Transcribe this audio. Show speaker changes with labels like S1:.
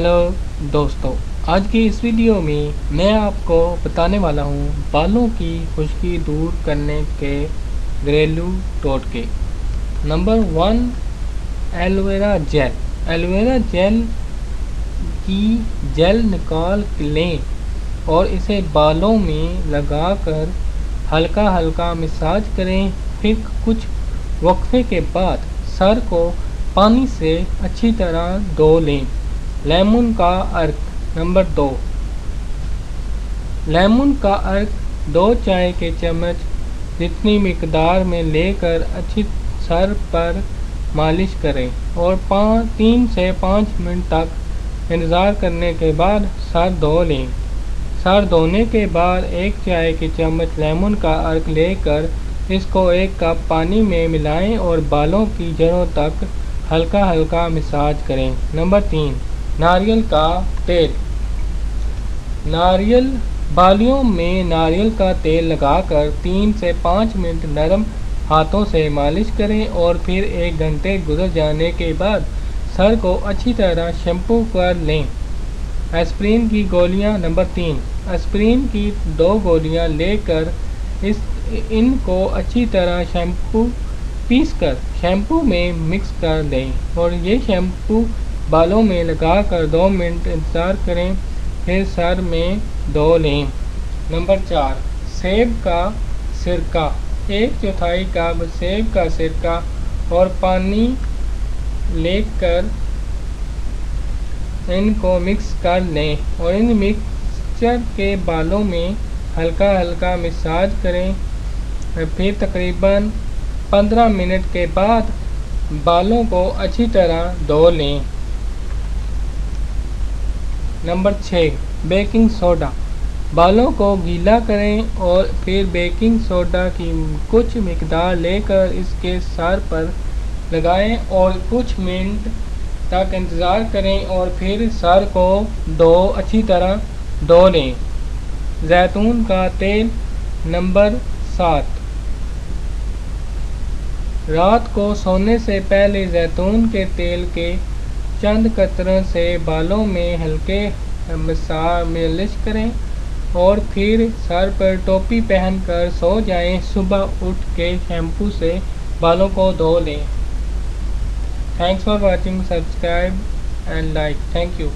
S1: Hello दोस्तों, आज की इस वीडियो में मैं आपको बताने वाला हूँ बालों की खुश्की दूर करने के घरेलू टोटके। Number 1, aloe vera gel. Aloe vera gel की जेल निकाल लें और इसे बालों में लगाकर हल्का हल्का मसाज करें। फिर कुछ वक्फे के बाद सर को पानी से अच्छी तरह धो लें। लेमन का अर्क। नंबर 2, लेमन का अर्क 2 चाय के चम्मच जितनी मिकदार में लेकर अच्छी सर पर मालिश करें और 3 से 5 मिनट तक इंतज़ार करने के बाद सर धो लें। सर धोने के बाद 1 चाय के चम्मच लेमन का अर्क लेकर इसको 1 कप पानी में मिलाएं और बालों की जड़ों तक हल्का हल्का मसाज करें। नंबर 3, नारियल का तेल। बालों में नारियल का तेल लगाकर 3 से 5 मिनट नरम हाथों से मालिश करें और फिर 1 घंटे गुजर जाने के बाद सर को अच्छी तरह शैम्पू कर लें। एस्प्रिन की गोलियां। नंबर 3, एस्प्रिन की 2 गोलियां लेकर इनको अच्छी तरह पीसकर शैम्पू में मिक्स कर दें और ये शैम्पू बालों में लगाकर 2 मिनट इंतज़ार करें, फिर सर में धो लें। नंबर 4, सेब का सिरका। 1/4 कप सेब का सिरका और पानी लेकर इनको मिक्स कर लें और इन मिक्सचर के बालों में हल्का हल्का मसाज करें। फिर तकरीबन 15 मिनट के बाद बालों को अच्छी तरह धो लें। Number 6, baking soda. बालों को गीला करें और फिर बेकिंग सोडा की कुछ मिकदार लेकर इसके सर पर लगाएं और कुछ मिनट तक इंतज़ार करें और फिर सर को अच्छी तरह धो लें। जैतून का तेल। नंबर 7, रात को सोने से पहले जैतून के तेल के चंद कतरों से बालों में हल्के मालिश करें और फिर सर पर टोपी पहनकर सो जाएं। सुबह उठ के शैम्पू से बालों को धो लें। Thanks for watching. Subscribe and like. Thank you.